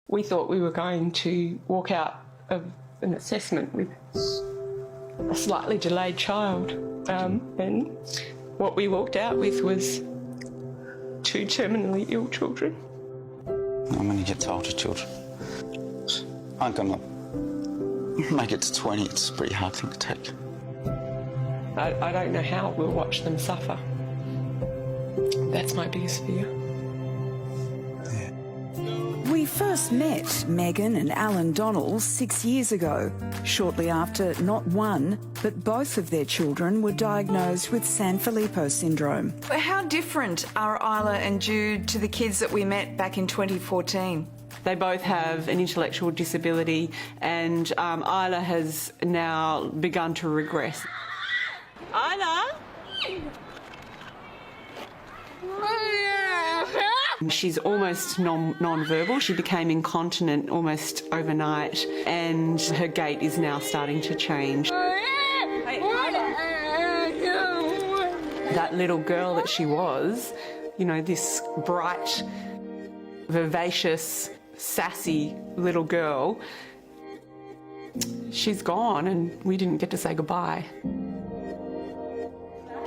We thought we were going to walk out of an assessment with a slightly delayed child, and what we walked out with was two terminally ill children. When you get to older children, I'm gonna make it to 20. It's a pretty hard thing to take. I don't know how we'll watch them suffer. That's my biggest fear. We first met Megan and Alan Donnell 6 years ago, shortly after not one, but both of their children were diagnosed with Sanfilippo Syndrome. How different are Isla and Jude to the kids that we met back in 2014? They both have an intellectual disability, and Isla has now begun to regress. Isla? She's almost non-verbal. She became incontinent almost overnight, and her gait is now starting to change. That little girl that she was, you know, this bright, vivacious, sassy little girl, she's gone and we didn't get to say goodbye.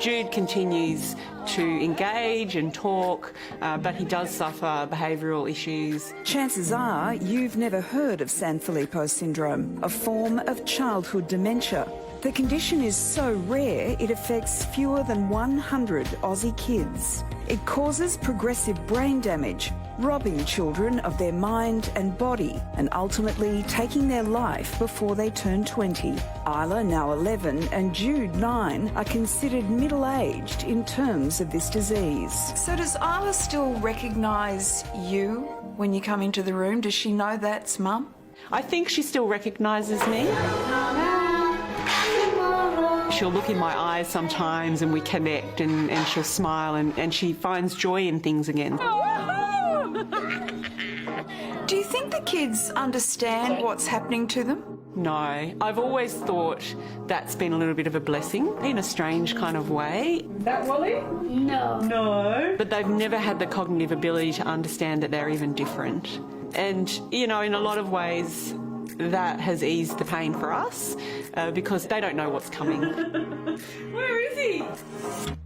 Jude continues to engage and talk, but he does suffer behavioural issues. Chances are you've never heard of Sanfilippo Syndrome, a form of childhood dementia. The condition is so rare it affects fewer than 100 Aussie kids. It causes progressive brain damage, robbing children of their mind and body and ultimately taking their life before they turn 20. Isla, now 11, and Jude, 9, are considered middle-aged in terms of this disease. So does Isla still recognise you when you come into the room? Does she know that's Mum? I think she still recognises me. She'll look in my eyes sometimes and we connect, and she'll smile and she finds joy in things again. Do you think the kids understand what's happening to them? No, I've always thought that's been a little bit of a blessing in a strange kind of way. That Wally? No. No. But they've never had the cognitive ability to understand that they're even different. And, you know, in a lot of ways, that has eased the pain for us because they don't know what's coming. Where is he?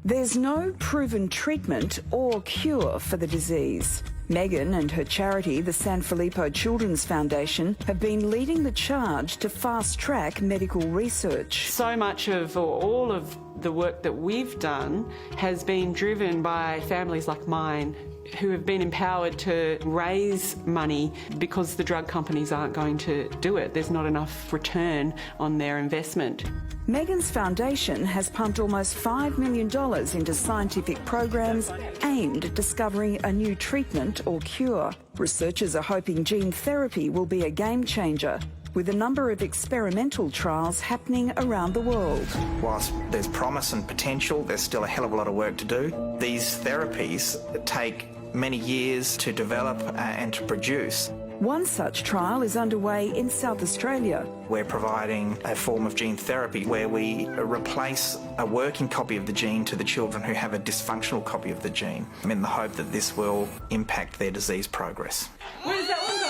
There's no proven treatment or cure for the disease. Megan and her charity, the Sanfilippo Children's Foundation, have been leading the charge to fast-track medical research. So much of, or all of the work that we've done has been driven by families like mine who have been empowered to raise money because the drug companies aren't going to do it. There's not enough return on their investment. Megan's foundation has pumped almost $5 million into scientific programs aimed at discovering a new treatment or cure. Researchers are hoping gene therapy will be a game changer, with a number of experimental trials happening around the world. Whilst there's promise and potential, there's still a hell of a lot of work to do. These therapies take many years to develop and to produce. One such trial is underway in South Australia. We're providing a form of gene therapy where we replace a working copy of the gene to the children who have a dysfunctional copy of the gene, in the hope that this will impact their disease progress. Where does that one go?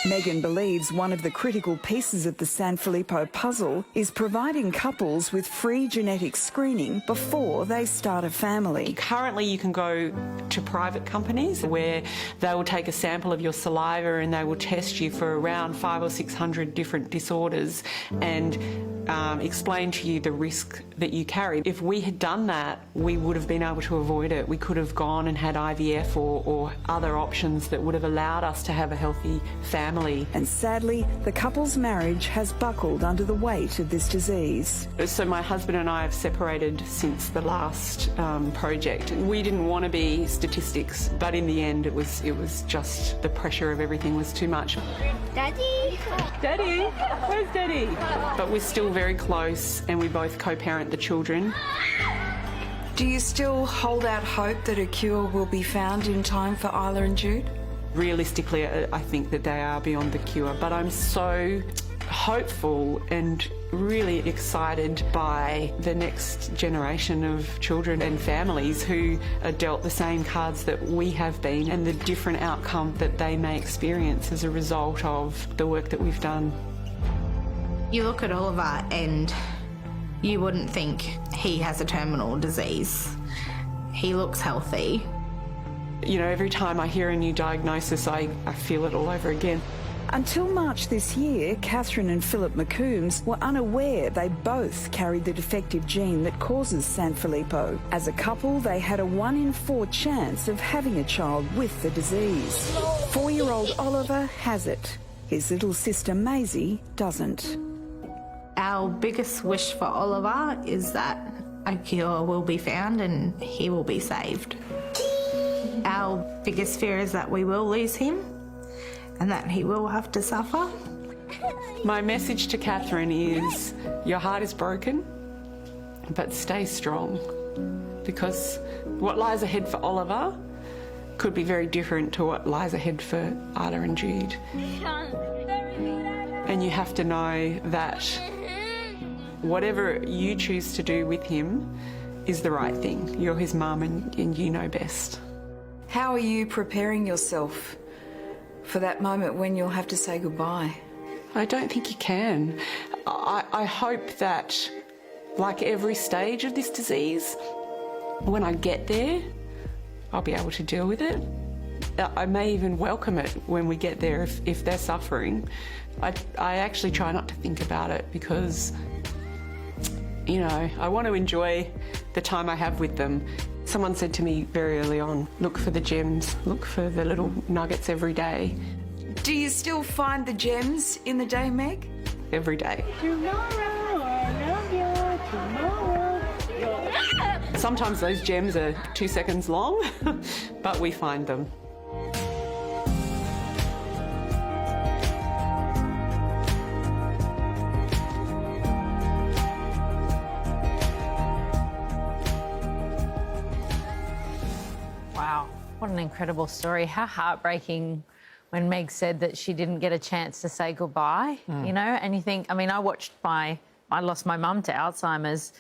Megan believes one of the critical pieces of the Sanfilippo puzzle is providing couples with free genetic screening before they start a family. Currently you can go to private companies where they will take a sample of your saliva and they will test you for around 500 or 600 different disorders and explain to you the risk that you carry. If we had done that, we would have been able to avoid it. We could have gone and had IVF or other options that would have allowed us to have a healthy family. And sadly, the couple's marriage has buckled under the weight of this disease. So my husband and I have separated since the last project. We didn't want to be statistics, but in the end it was just the pressure of everything was too much. Daddy? Daddy? Where's Daddy? But we're still very close and we both co-parent the children. Do you still hold out hope that a cure will be found in time for Isla and Jude? Realistically, I think that they are beyond the cure, but I'm so hopeful and really excited by the next generation of children and families who are dealt the same cards that we have been, and the different outcome that they may experience as a result of the work that we've done. You look at Oliver and you wouldn't think he has a terminal disease. He looks healthy. You know, every time I hear a new diagnosis, I feel it all over again. Until March this year, Catherine and Philip McCoombes were unaware they both carried the defective gene that causes Sanfilippo. As a couple, they had a 1 in 4 chance of having a child with the disease. 4-year-old Oliver has it. His little sister Maisie doesn't. Our biggest wish for Oliver is that a cure will be found and he will be saved. Our biggest fear is that we will lose him and that he will have to suffer. My message to Catherine is, your heart is broken, but stay strong, because what lies ahead for Oliver could be very different to what lies ahead for Isla and Jude. And you have to know that whatever you choose to do with him is the right thing. You're his mum and you know best. How are you preparing yourself for that moment when you'll have to say goodbye? I don't think you can. I hope that, like every stage of this disease, when I get there, I'll be able to deal with it. I may even welcome it when we get there if they're suffering. I actually try not to think about it because, you know, I want to enjoy the time I have with them. Someone said to me very early on, look for the gems, look for the little nuggets every day. Do you still find the gems in the day, Meg? Every day. Tomorrow, I love you. Tomorrow. Sometimes those gems are 2 seconds long, but we find them. Wow, what an incredible story. How heartbreaking when Meg said that she didn't get a chance to say goodbye, you know? And you think, I mean, I lost my mum to Alzheimer's,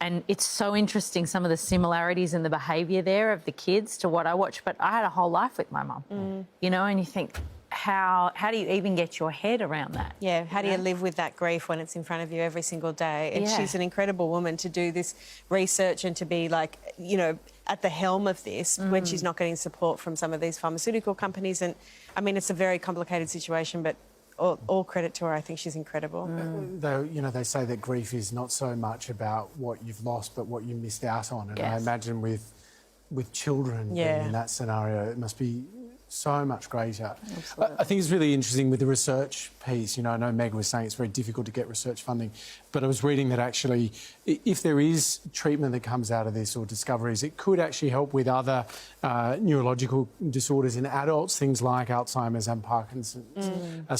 and it's so interesting, some of the similarities in the behaviour there of the kids to what I watched, but I had a whole life with my mum, you know, and you think, how do you even get your head around that? Yeah, how do you live with that grief when it's in front of you every single day? And she's an incredible woman to do this research and to be, like, you know, at the helm of this when she's not getting support from some of these pharmaceutical companies. And, I mean, it's a very complicated situation, but all credit to her. I think she's incredible. Though, you know, they say that grief is not so much about what you've lost, but what you missed out on. And I imagine with children being in that scenario, it must be so much greater. I think it's really interesting with the research piece. You know, I know Meg was saying it's very difficult to get research funding, but I was reading that actually if there is treatment that comes out of this or discoveries, it could actually help with other neurological disorders in adults, things like Alzheimer's and Parkinson's.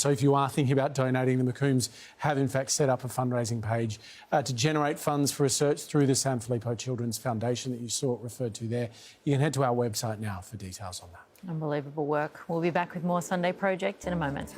So if you are thinking about donating, the McCoombes have in fact set up a fundraising page to generate funds for research through the Sanfilippo Children's Foundation that you saw referred to there. You can head to our website now for details on that. Unbelievable work. We'll be back with more Sunday Project in a moment.